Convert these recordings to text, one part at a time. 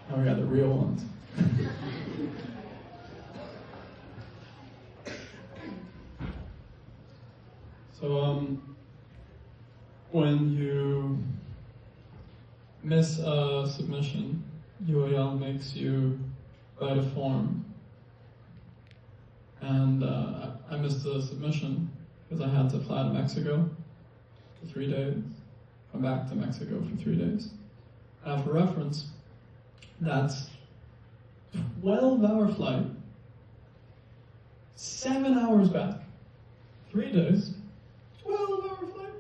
Now we got the real ones. So, when you miss a submission, UAL makes you write a form. And I missed the submission because I had to fly to Mexico for 3 days, come back to Mexico for 3 days. Now for reference, that's 12-hour flight, 7 hours back, 3 days, 12-hour flight,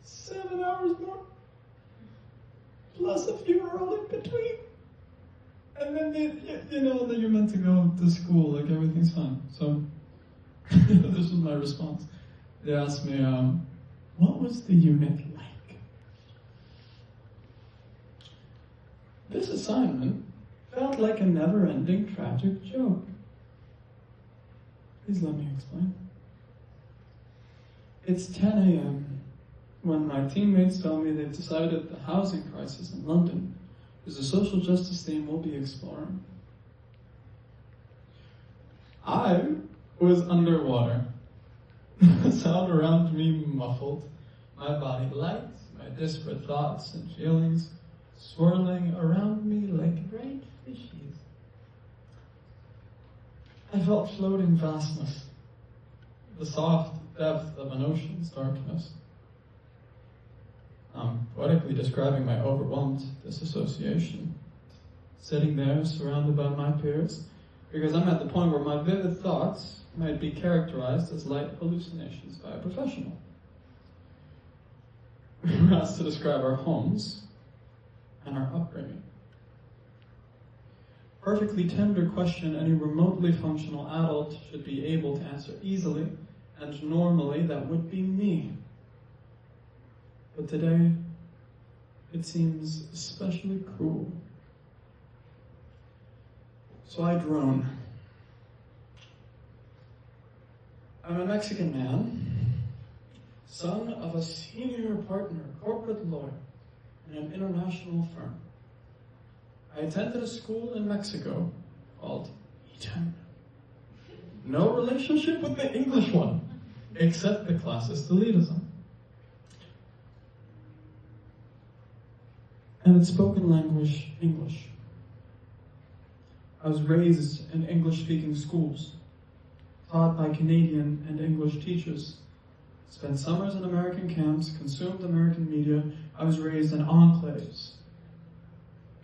7 hours more, plus a funeral in between. And then you know that you're meant to go to school, like everything's fine. So this was my response. They asked me, what was the unit like? This assignment felt like a never-ending tragic joke. Please let me explain. It's 10 a.m. when my teammates tell me they've decided the housing crisis in London is a social justice theme we'll be exploring. I was underwater. The sound around me muffled, my body light, my disparate thoughts and feelings swirling around me like great fishies. I felt floating vastness, the soft depth of an ocean's darkness. I'm poetically describing my overwhelmed disassociation, sitting there surrounded by my peers, because I'm at the point where my vivid thoughts might be characterized as light hallucinations by a professional. We were asked to describe our homes and our upbringing. Perfectly tender question any remotely functional adult should be able to answer easily, and normally that would be me. But today, it seems especially cruel. So I drone. I'm a Mexican man, son of a senior partner, corporate lawyer, in an international firm. I attended a school in Mexico called Eton. No relationship with the English one, except the classist elitism. And it's spoken language English. I was raised in English-speaking schools, taught by Canadian and English teachers, spent summers in American camps, consumed American media. I was raised in enclaves,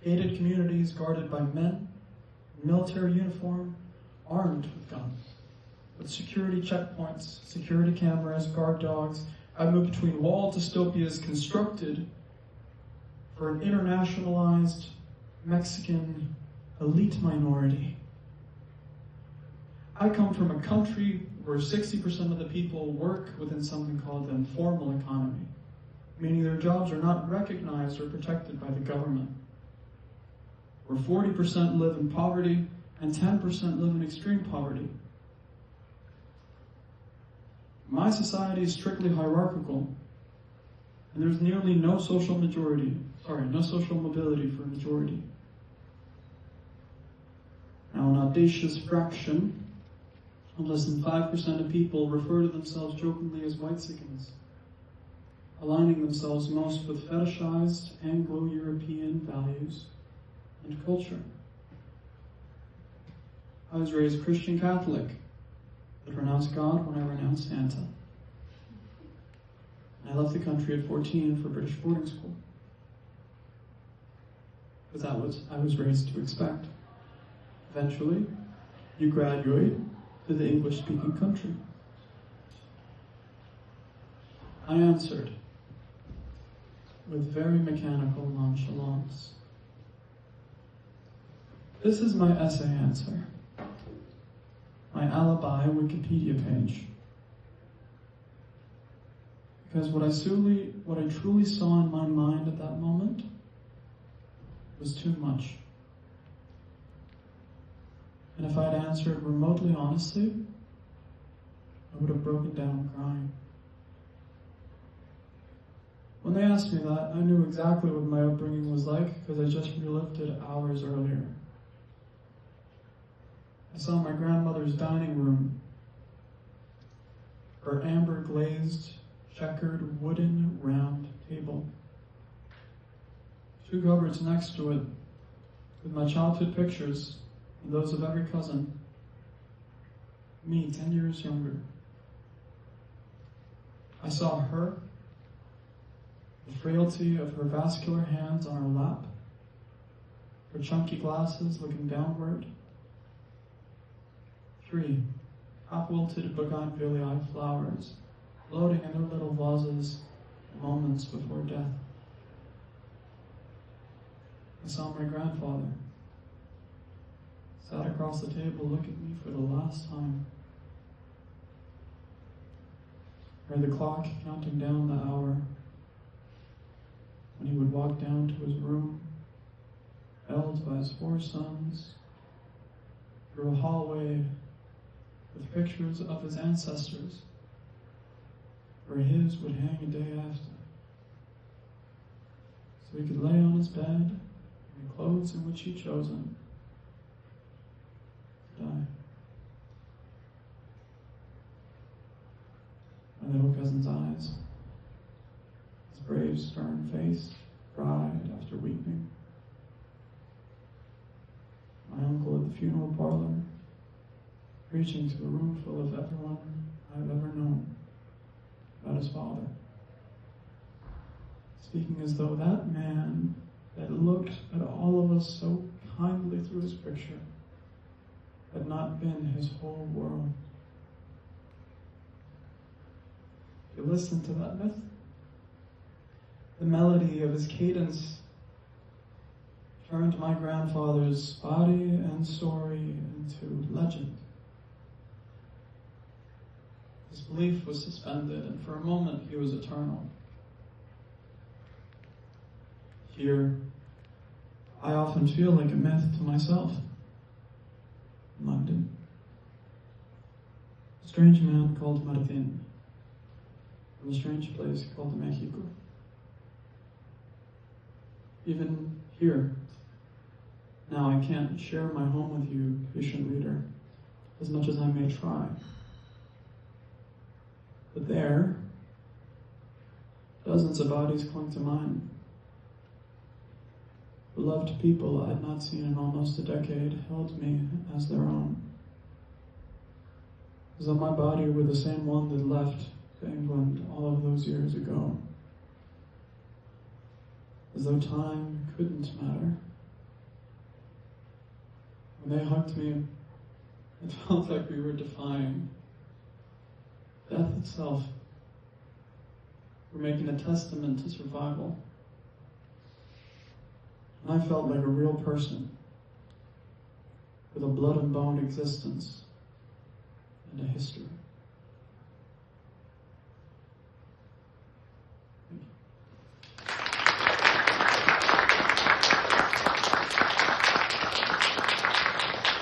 gated communities guarded by men, in military uniform, armed with guns, with security checkpoints, security cameras, guard dogs. I moved between walled dystopias constructed for an internationalized Mexican elite minority. I come from a country where 60% of the people work within something called the informal economy, meaning their jobs are not recognized or protected by the government, where 40% live in poverty and 10% live in extreme poverty. My society is strictly hierarchical, and there's nearly no social mobility for a majority. Now, an audacious fraction of less than 5% of people refer to themselves jokingly as whitesickins, aligning themselves most with fetishized Anglo-European values and culture. I was raised Christian Catholic, but renounced God when I renounced Santa. I left the country at 14 for British boarding school, because that was I was raised to expect. Eventually, you graduate to the English-speaking country. I answered with very mechanical nonchalance. This is my essay answer, my alibi Wikipedia page. Because what I truly saw in my mind at that moment was too much. And if I'd answered remotely honestly, I would have broken down crying. When they asked me that, I knew exactly what my upbringing was like because I just relived it hours earlier. I saw my grandmother's dining room, her amber glazed, checkered, wooden, round table. 2 cupboards next to it, with my childhood pictures and those of every cousin. Me, 10 years younger. I saw her, the frailty of her vascular hands on her lap, her chunky glasses looking downward. 3 half-wilted bougainvillea flowers floating in their little vases moments before death. I saw my grandfather, sat across the table, look at me for the last time. Heard the clock counting down the hour when he would walk down to his room, held by his 4 sons, through a hallway with pictures of his ancestors, where his would hang a day after, so he could lay on his bed in the clothes in which he'd chosen to die. My little cousin's eyes, his brave, stern face, cried after weeping. My uncle at the funeral parlor, preaching to a room full of everyone I've ever known about his father, speaking as though that man that looked at all of us so kindly through his picture had not been his whole world. You listen to that myth, the melody of his cadence turned my grandfather's body and story into legend. His belief was suspended, and for a moment he was eternal. Here, I often feel like a myth to myself. In London, a strange man called Martin, from a strange place called Mexico. Even here, now I can't share my home with you, patient reader, as much as I may try. But there, dozens of bodies clung to mine. Beloved people I had not seen in almost a decade held me as their own. As though my body were the same one that left to England all of those years ago. As though time couldn't matter. When they hugged me, it felt like we were defying death itself. We're making a testament to survival. And I felt like a real person with a blood and bone existence and a history.